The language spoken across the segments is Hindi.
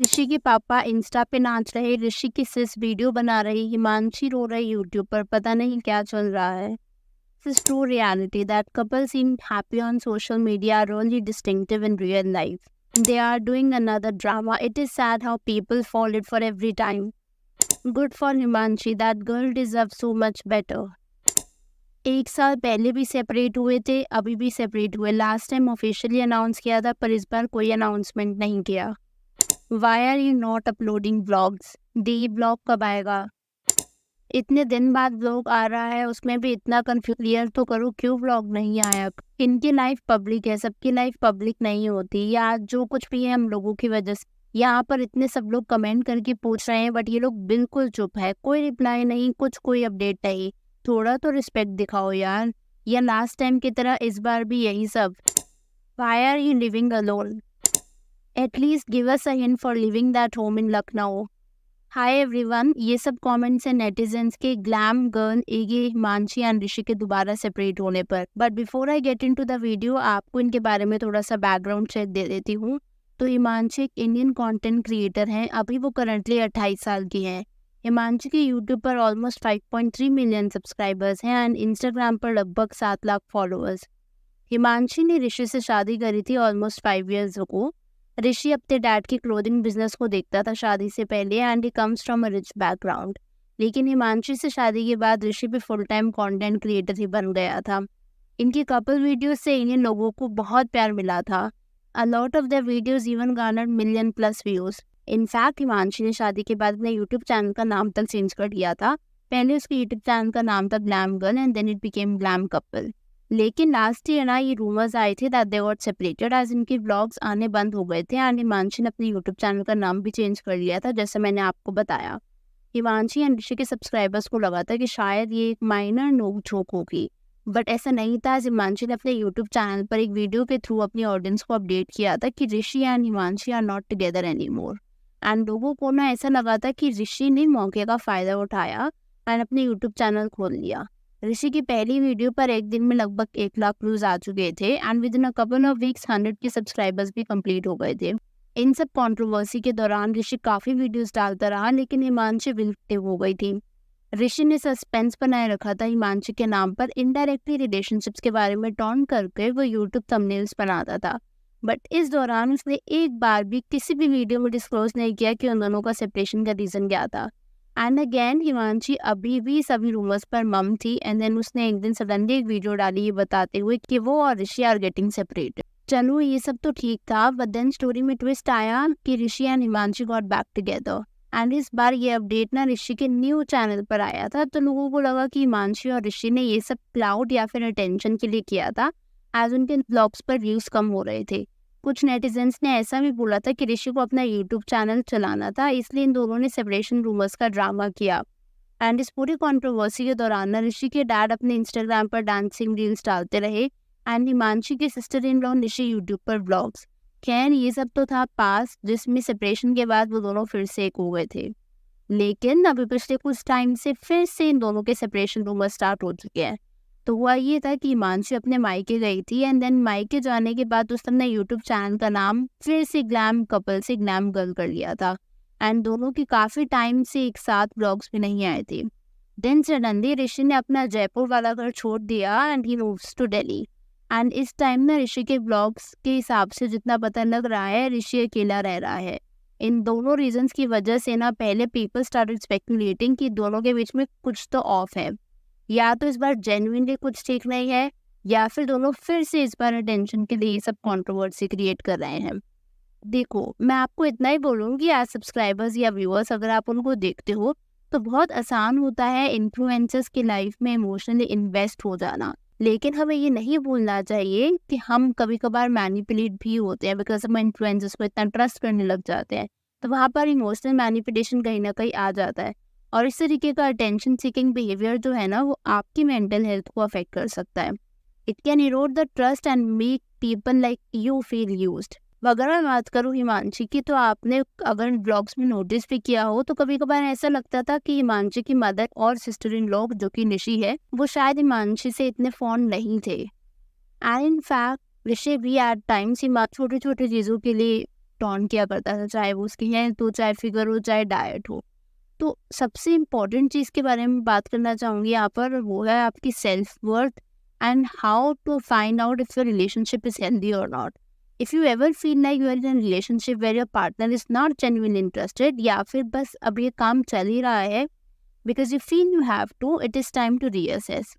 ऋषि के पापा इंस्टा पे नाच रहे, ऋषि की सिस वीडियो बना रही, हिमांशी रो रही यूट्यूब पर, पता नहीं क्या चल रहा है। This is true reality that couples seem happy on social media are really distinctive in real life. They are doing another drama. It is sad how people fall it for every time. Good for Himanshi, that girl deserves so much better. एक साल पहले भी सेपरेट हुए थे, अभी भी सेपरेट हुए। लास्ट टाइम ऑफिशियली अनाउंस किया था, पर इस बार कोई अनाउंसमेंट नहीं किया। Why are you not uploading vlogs? D blog कब आएगा? इतने दिन बाद व्लॉग आ रहा है, उसमें भी इतना क्लियर तो करो क्यों व्लॉग नहीं आया। इनकी लाइफ पब्लिक है, सबकी लाइफ पब्लिक नहीं होती। या जो कुछ भी है हम लोगों की वजह से। यहाँ पर इतने सब लोग कमेंट करके पूछ रहे हैं, बट ये लोग बिल्कुल चुप है, कोई रिप्लाई नहीं, कोई अपडेट नहीं। थोड़ा तो रिस्पेक्ट दिखाओ यार। या लास्ट टाइम की तरह इस बार भी यही सब। Why are you living alone? At least give us a hint for living that home in Lucknow. Hi everyone, ये सब कमेंट्स हैं नेटिजन्स के ग्लैम गर्ल एगे हिमांशी एंड ऋषि के दोबारा सेपरेट होने पर। But before I get into the video, आपको इनके बारे में थोड़ा सा बैकग्राउंड चेक दे देती हूँ। तो हिमांशी एक इंडियन कंटेंट क्रिएटर हैं, अभी वो करंटली 28 साल की हैं। हिमांशी के यूट्यूब पर ऑलमोस्ट 5.3 मिलियन सब्सक्राइबर्स हैं एंड इंस्टाग्राम पर लगभग 7 लाख फॉलोअर्स। हिमांशी ने ऋषि से शादी करी थी ऑलमोस्ट 5 ईयर्स को। ऋषि अपने डैड की क्लोथिंग बिजनेस को देखता था शादी से पहले and he comes from a rich background. लेकिन हिमांशी से शादी के बाद ऋषि भी फुल टाइम कंटेंट क्रिएटर ही बन गया था। इनकी कपल वीडियोस से इंडियन लोगों को बहुत प्यार मिला था। A lot of the videos even garnered million plus views. In fact Himanshi ने शादी के बाद अपने यूट्यूब चैनल का नाम तक चेंज कर दिया था। पहले उसके यूट्यूब चैनल का नाम था glam girl and then it became glam couple. लेकिन लास्ट ईयर ना ये रूमर्स आए थे that they got separated as इनके व्लॉग्स आने बंद हो गए थे एंड हिमांशी ने अपने यूट्यूब चैनल का नाम भी चेंज कर लिया था, जैसे मैंने आपको बताया। हिमांशी एंड ऋषि के सब्सक्राइबर्स को लगा था कि शायद ये एक माइनर नोक झोंक होगी, बट ऐसा नहीं था। हिमांशी ने अपने यूट्यूब चैनल पर एक वीडियो के थ्रू अपनी ऑडियंस को अपडेट किया था कि Rishi and Himanshi are not together any more. And लोगों को ना ऐसा लगा था कि ऋषि ने मौके का फ़ायदा उठाया एंड अपने यूट्यूब चैनल खोल लिया। ऋषि की पहली वीडियो पर एक दिन में लगभग 1 लाख व्यूज आ चुके थे and with in a couple of weeks 100 के सब्सक्राइबर्स भी कंप्लीट हो गए थे। इन सब कंट्रोवर्सी के दौरान ऋषि काफ़ी वीडियोस डालता रहा, लेकिन हिमांशी विक्टिम हो गई थी। ऋषि ने सस्पेंस बनाए रखा था हिमांशी के नाम पर, इनडायरेक्टली रिलेशनशिप्स के बारे में टॉन्ट करके वो यूट्यूब थंबनेल्स बनाता था। बट इस दौरान उसने एक बार भी किसी भी वीडियो में डिस्क्लोज नहीं किया कि उन दोनों का सेपरेशन का रीज़न क्या था। एंड अगेन हिमांशी अभी भी सभी रूमर्स पर मम थी एंड देन उसने एक दिन सडनली एक वीडियो डाली ये बताते हुए कि वो और ऋषि आर गेटिंग सेपरेटेड। चलो ये सब तो ठीक था, बट देन स्टोरी में ट्विस्ट आया कि Rishi and Himanshi got back together. And इस बार ये अपडेट ना ऋषि के न्यू चैनल पर आया था, तो लोगों को लगा कि हिमांशी और ऋषि ने ये सब क्लाउड या फिर अटेंशन के लिए किया था, एज उनके ब्लॉग्स पर व्यूज कम हो रहे थे। कुछ नेटिजन्स ने ऐसा भी बोला था कि ऋषि को अपना यूट्यूब चैनल चलाना था, इसलिए इन दोनों ने सेपरेशन रूमर्स का ड्रामा किया। एंड इस पूरी कंट्रोवर्सी के दौरान ना ऋषि के डैड अपने इंस्टाग्राम पर डांसिंग रील्स डालते रहे एंड हिमांशी की sister in law Rishi YouTube पर व्लॉग्स। खैर ये सब तो था पास, जिसमें सेपरेशन के बाद वो दोनों फिर से एक हो गए थे। लेकिन अभी पिछले कुछ टाइम से फिर से इन दोनों के सेपरेशन रूमर स्टार्ट हो चुके हैं। तो हुआ ये था कि हिमांशी अपने मायके गई थी एंड देन मायके जाने के बाद उसने अपने यूट्यूब चैनल का नाम फिर से ग्लैम कपल से ग्लैम गर्ल कर लिया था एंड दोनों की काफ़ी टाइम से एक साथ ब्लॉग्स भी नहीं आए थे। देन सडनली ऋषि ने अपना जयपुर वाला घर छोड़ दिया and he moves to Delhi. And इस टाइम ना ऋषि के ब्लॉग्स के हिसाब से जितना पता लग रहा है ऋषि अकेला रह रहा है। इन दोनों रीजंस की वजह से ना पहले पीपल स्टार्टेड स्पेकुलेटिंग कि दोनों के बीच में कुछ तो ऑफ है, या तो इस बार जेन्युइनली कुछ ठीक नहीं है या फिर दोनों फिर से इस बार अटेंशन के लिए ये सब कंट्रोवर्सी क्रिएट कर रहे हैं। देखो मैं आपको इतना ही बोलूँगी, आज सब्सक्राइबर्स या व्यूअर्स अगर आप उनको देखते हो तो बहुत आसान होता है इन्फ्लुएंसर्स की लाइफ में इमोशनली इन्वेस्ट हो जाना, लेकिन हमें ये नहीं भूलना चाहिए कि हम कभी कभार मैनिपुलेट भी होते हैं, बिकॉज हम इन्फ्लुएंसर्स को इतना ट्रस्ट करने लग जाते हैं, तो वहाँ पर इमोशनल मैनिपुलेशन कहीं ना कहीं आ जाता है। और इस तरीके का अटेंशन सीकिंग बिहेवियर जो है ना वो आपकी मेंटल हेल्थ को अफेक्ट कर सकता है। It can Erode the trust and make people like you feel used. अगर मैं बात करूँ हिमांशी की, तो आपने अगर ब्लॉग्स में नोटिस भी किया हो तो कभी कभार ऐसा लगता था कि हिमांशी की मदर और सिस्टर इन लॉ जो कि निशी है वो शायद हिमांशी से इतने फॉन्ड नहीं थे। एंड इन फैक्ट ऋषि भी एट टाइम्स छोटे छोटे चीज़ों के लिए टॉन किया करता था, चाहे वो उसकी हेल्थ हो, चाहे फिगर हो, चाहे डाइट हो। तो सबसे इम्पोर्टेंट चीज़ के बारे में बात करना चाहूँगी यहाँ पर, वो है आपकी self worth and how to find out if your relationship is healthy और not. If you ever feel like you are in relationship where your partner is not genuinely interested, या फिर बस अब ये काम चल ही रहा है because you feel you have to, it is time to reassess.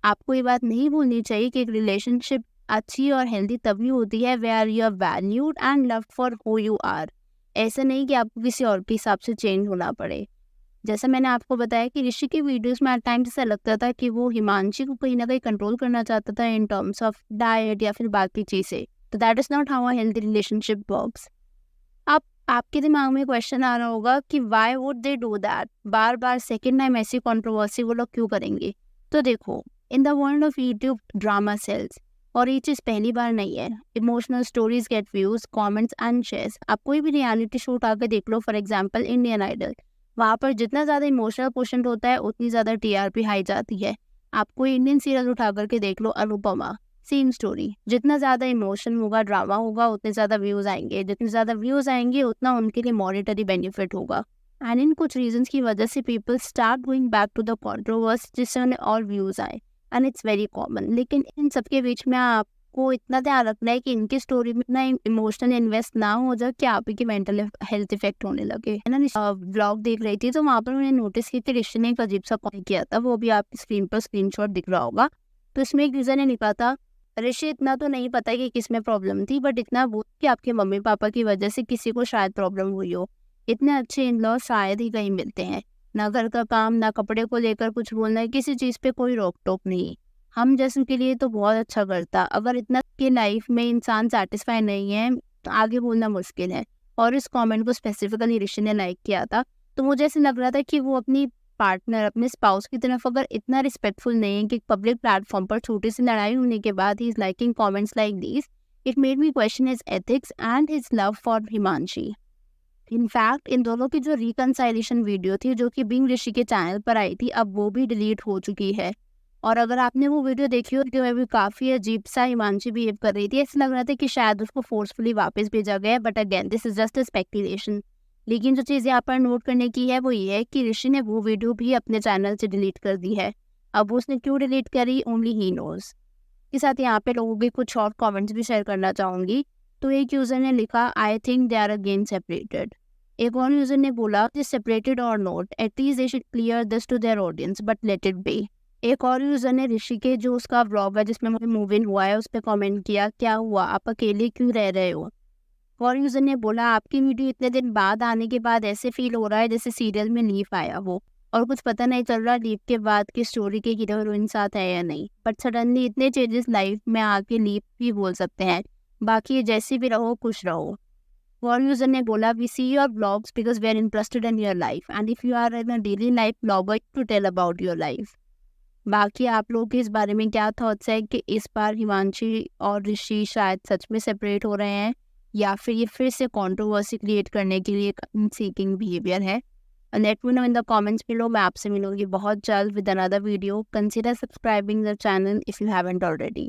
आपको ये बात नहीं भूलनी चाहिए कि एक रिलेशनशिप अच्छी और हेल्दी तभी होती है where you are valued and loved for who you are. ऐसा नहीं कि आपको किसी और के हिसाब से चेंज होना पड़े। जैसा मैंने आपको बताया कि ऋषि की वीडियोस में एट टाइम्स ऐसा लगता था कि वो हिमांशी को कहीं ना कहीं कंट्रोल करना चाहता था इन टर्म्स ऑफ डाइट या फिर बाकी चीज़ें। तो that is not how a healthy relationship works. अब आपके दिमाग में क्वेश्चन आ रहा होगा कि why would they do that, बार बार सेकेंड टाइम ऐसी कंट्रोवर्सी वो लोग क्यों करेंगे। तो देखो, in the world of YouTube drama sells, और ये चीज़ पहली बार नहीं है। Emotional stories get views, comments and shares. आप कोई भी रियलिटी शो उठा के देख लो, फॉर एग्जांपल इंडियन आइडल, वहाँ पर जितना ज़्यादा इमोशनल क्वेश्चन होता है उतनी ज़्यादा टीआरपी हाई जाती है। आप कोई इंडियन सीरियल उठा करके देख लो, अनुपमा, सेम स्टोरी, जितना ज़्यादा इमोशन होगा, ड्रामा होगा, उतने ज़्यादा व्यूज़ आएंगे, जितने ज़्यादा व्यूज़ आएंगे उतना उनके लिए मॉनिटरी बेनिफिट होगा। एंड इन कुछ रीजंस की वजह से people start going back to the controversy जिससे उन्हें और व्यूज़ आए, एंड इट्स वेरी कॉमन। लेकिन इन सबके बीच में आपको इतना ध्यान रखना है कि इनकी स्टोरी में इतना इमोशनल इन्वेस्ट ना हो जाए कि आप ही की मेंटल हेल्थ इफेक्ट होने लगे। है ना, व्लॉग देख रही थी तो वहाँ पर मैंने नोटिस की थी ऋषि ने एक अजीब सा कॉमेंट किया था, वो भी आपकी स्क्रीन पर स्क्रीनशॉट दिख रहा होगा। तो इसमें एक रीज़न ने लिखा था, ऋषि इतना तो नहीं पता कि किस में प्रॉब्लम थी, बट इतना वो कि आपके मम्मी पापा की वजह से किसी को शायद प्रॉब्लम हुई हो। इतने अच्छे इन लॉ शायद ही कहीं मिलते हैं। ना घर का काम, ना कपड़े को लेकर कुछ बोलना है, किसी चीज़ पे कोई रोक टोक नहीं। हम जैसे के लिए तो बहुत अच्छा करता। अगर इतना कि लाइफ में इंसान सेटिस्फाई नहीं है तो आगे बोलना मुश्किल है। और इस कमेंट को स्पेसिफिकली ऋषि ने लाइक किया था। तो मुझे ऐसे लग रहा था कि वो अपनी पार्टनर, अपने स्पाउस की तरफ अगर इतना रिस्पेक्टफुल नहीं है कि पब्लिक प्लेटफॉर्म पर छोटी सी लड़ाई होने के बाद ही is liking comments like this, it made me question his ethics and his love for Himanshi. In fact इन दोनों की जो रिकंसाइलेशन वीडियो थी जो कि बिंग ऋषि के चैनल पर आई थी, अब वो भी डिलीट हो चुकी है। और अगर आपने वो वीडियो देखी हो तो वह भी काफ़ी अजीब सा हिमांशी बिहेव कर रही थी। ऐसा लग रहा था कि शायद उसको फोर्सफुली वापस भेजा गया है, but again this is just a speculation. लेकिन जो चीज़ यहाँ पर नोट करने की है वो ये है कि ऋषि ने वो वीडियो भी अपने चैनल से डिलीट कर दी है। अब उसने क्यों डिलीट करी, ओनली ही नोज। के साथ यहाँ पे लोगों के कुछ और कमेंट्स भी शेयर करना चाहूँगी। तो एक यूज़र ने लिखा, I think they are again separated. एक और यूज़र ने बोला, दिस सेपरेटेड और not, at least they should clear this to their audience but let it be. एक और यूज़र ने ऋषि के जो उसका व्लॉग है जिसमें मुझे मूव इन हुआ है उस पर कमेंट किया, क्या हुआ, आप अकेले क्यों रह रहे हो। और यूज़र ने बोला, आपकी वीडियो इतने दिन बाद आने के बाद ऐसे फील हो रहा है जैसे सीरियल में लीफ आया हो, और कुछ पता नहीं चल रहा लीफ के बाद की स्टोरी के हीरो हीरोइन साथ है या नहीं, बट सडनली इतने चेंजेस लाइफ में आके लीफ भी बोल सकते हैं। बाकी जैसे भी रहो, खुश रहो। और यूज़र ने बोला, we see your blogs because we are interested in your life and if you are in a daily life blogger to tell about your life. बाकी आप लोग के इस बारे में क्या थॉट्स है कि इस बार हिमांशी और ऋषि शायद सच में सेपरेट हो रहे हैं, या फिर ये फिर से कंट्रोवर्सी क्रिएट करने के लिए सीकिंग बिहेवियर है। Let me know in the comments below. मैं आपसे मिलूंगी बहुत जल्द with another video. Consider subscribing the channel if you haven't already.